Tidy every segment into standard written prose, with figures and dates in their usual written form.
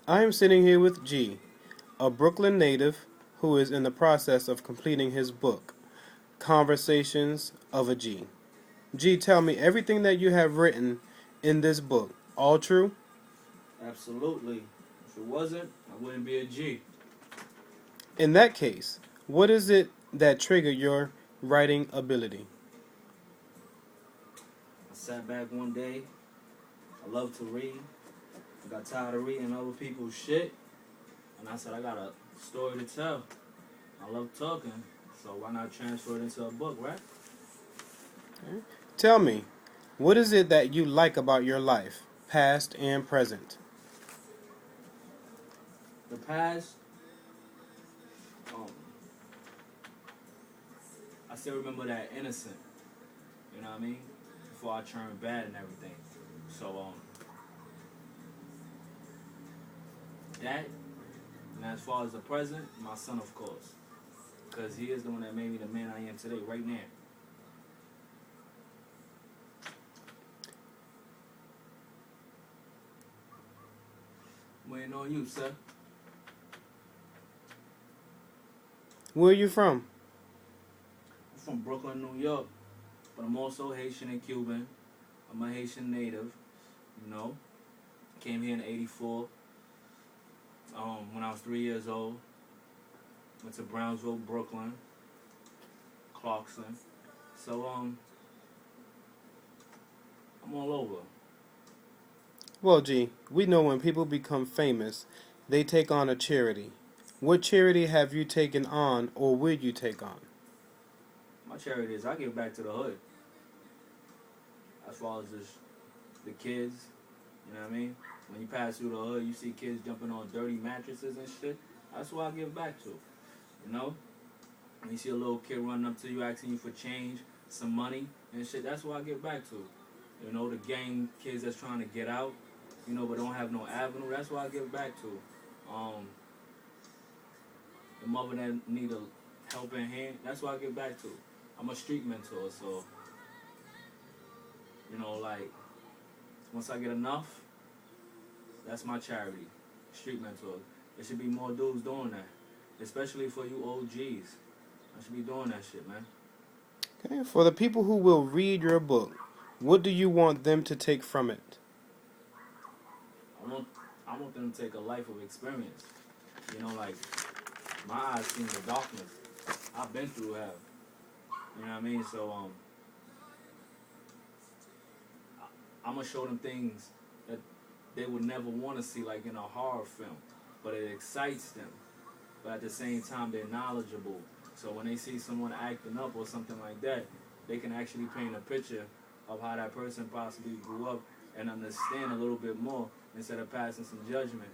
I am sitting here with G, a Brooklyn native who is in the process of completing his book, Conversations of a G. G, tell me everything that you have written in this book. All true? Absolutely. If it wasn't, I wouldn't be a G. In that case, what is it that triggered your writing ability? I sat back one day. I love to read. I got tired of reading other people's shit. And I said, I got a story to tell. I love talking. So why not transfer it into a book, right? Tell me, what is it that you like about your life, past and present? The past, um, I still remember that innocent. You know what I mean? Before I turned bad and everything. So, that, and as far as the present, my son, of course. Because he is the one that made me the man I am today, right now. Waiting on you, sir. Where are you from? I'm from Brooklyn, New York. But I'm also Haitian and Cuban. I'm a Haitian native, you know. Came here in '84. When I was 3 years old. Went to Brownsville, Brooklyn, Clarkson. So, I'm all over. Well, G, we know when people become famous, they take on a charity. What charity have you taken on or will you take on? My charity is I give back to the hood. As far as the kids, you know what I mean? When you pass through the hood, you see kids jumping on dirty mattresses and shit. That's what I give back to, you know? When you see a little kid running up to you asking you for change, some money and shit, that's what I give back to. You know, the gang kids that's trying to get out, you know, but don't have no avenue, that's what I give back to. The mother that need a helping hand, that's what I give back to. I'm a street mentor, so, you know, like, once I get enough, that's my charity, street mentor. There should be more dudes doing that, especially for you OGs. I should be doing that shit, man. Okay, for the people who will read your book, what do you want them to take from it? I want, I want them to take a life of experience. You know, like, my eyes seen the darkness. I've been through hell. You know what I mean? So, I'm gonna show them things that they would never want to see, like in a horror film. But it excites them. But at the same time, they're knowledgeable. So when they see someone acting up or something like that, they can actually paint a picture of how that person possibly grew up and understand a little bit more instead of passing some judgment.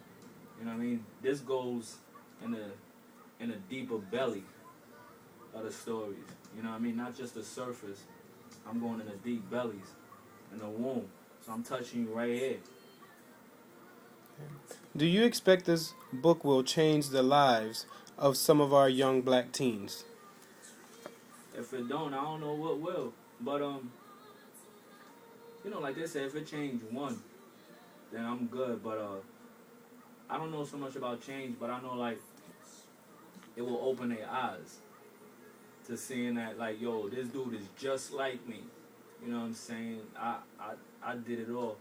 You know what I mean? This goes in the deeper belly of the stories. You know what I mean? Not just the surface. I'm going in the deep bellies, in the womb. So I'm touching you right here. Do you expect this book will change the lives of some of our young black teens? If it don't, I don't know what will. But you know, like they said, if it changed one, then I'm good. But I don't know so much about change, but I know like it will open their eyes to seeing that like, yo, this dude is just like me. You know what I'm saying? I did it all,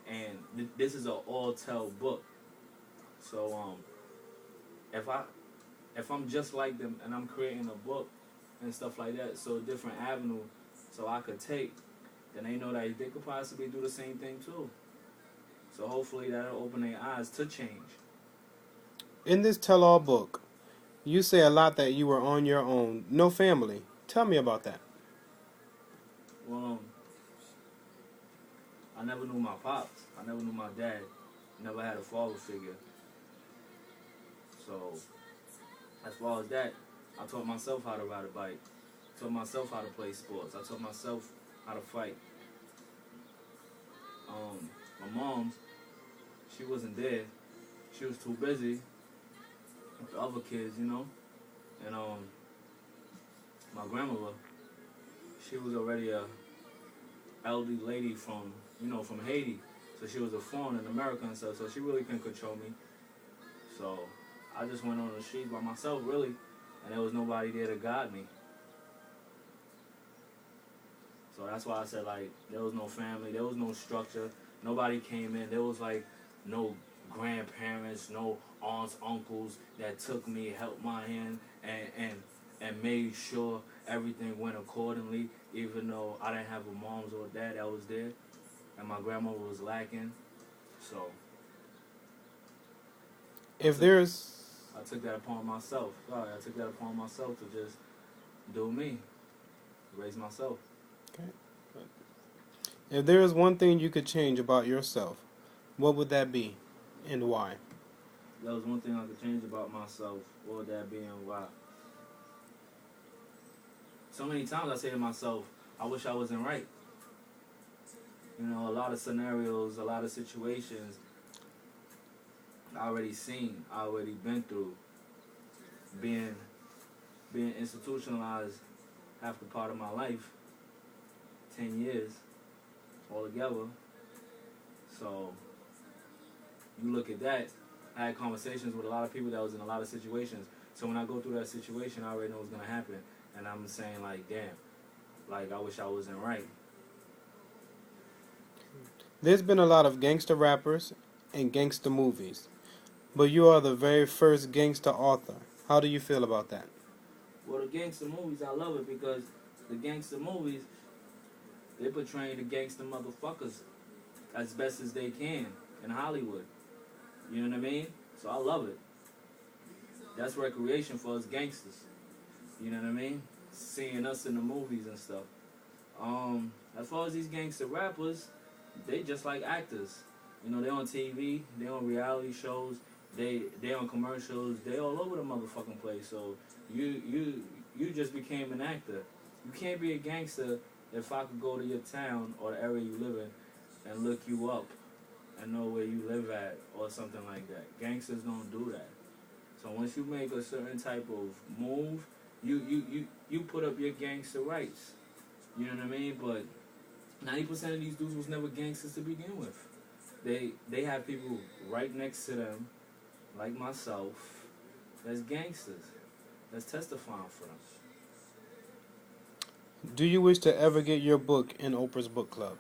and this is an all tell book. So if I if I'm just like them and I'm creating a book and stuff like that, so a different avenue, so I could take, then they know that they could possibly do the same thing too. So hopefully that'll open their eyes to change. In this tell all book, you say a lot that you were on your own, no family. Tell me about that. Well, I never knew my pops. I never knew my dad. Never had a father figure. So as far as that, I taught myself how to ride a bike. I taught myself how to play sports. I taught myself how to fight. My mom, she wasn't there. She was too busy with the other kids, you know. And my grandmother, she was already a elderly lady from, you know, from Haiti. So she was a foreign in America and stuff. So she really couldn't control me. So I just went on the streets by myself, really, and there was nobody there to guide me. So that's why I said, like, there was no family, there was no structure, nobody came in, there was like no grandparents, no aunts, uncles that took me, helped my hand, and made sure everything went accordingly, even though I didn't have a mom or a dad that was there, and my grandmother was lacking. So If there's I took that upon myself. Sorry, I took that upon myself to just do me, raise myself. okay. If there is one thing you could change about yourself, what would that be, and why? That was one thing I could change about myself. What would that be and why? So many times I say to myself, I wish I wasn't right. You know, a lot of scenarios, a lot of situations I already seen, I already been through. Being institutionalized half the part of my life, 10 years altogether. So you look at that, I had conversations with a lot of people that was in a lot of situations. So when I go through that situation, I already know what's gonna happen. And I'm saying like, damn, like I wish I wasn't right. There's been a lot of gangster rappers and gangster movies, but you are the very first gangster author. How do you feel about that? Well, the gangster movies, I love it because the gangster movies, they portraying the gangster motherfuckers as best as they can in Hollywood. You know what I mean? So I love it. That's recreation for us gangsters. You know what I mean? Seeing us in the movies and stuff. As far as these gangster rappers, they just like actors. You know, they on TV, they on reality shows, they on commercials, they all over the motherfucking place. So you just became an actor. You can't be a gangster if I could go to your town or the area you live in and look you up and know where you live at or something like that. Gangsters don't do that. So once you make a certain type of move, you put up your gangster rights. You know what I mean? But 90% of these dudes was never gangsters to begin with. They have people right next to them, like myself, that's gangsters, that's testifying for them. Do you wish to ever get your book in Oprah's book club?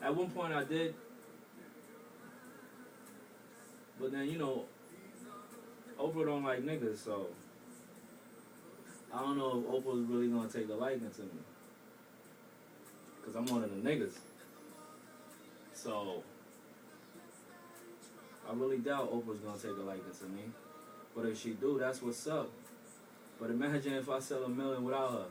At one point I did, but then you know, Oprah don't like niggas, so I don't know if Oprah's really gonna take a liking to me, cause I'm one of the niggas. So I really doubt Oprah's gonna take a liking to me. But if she do, that's what's up. But imagine if I sell 1 million without her.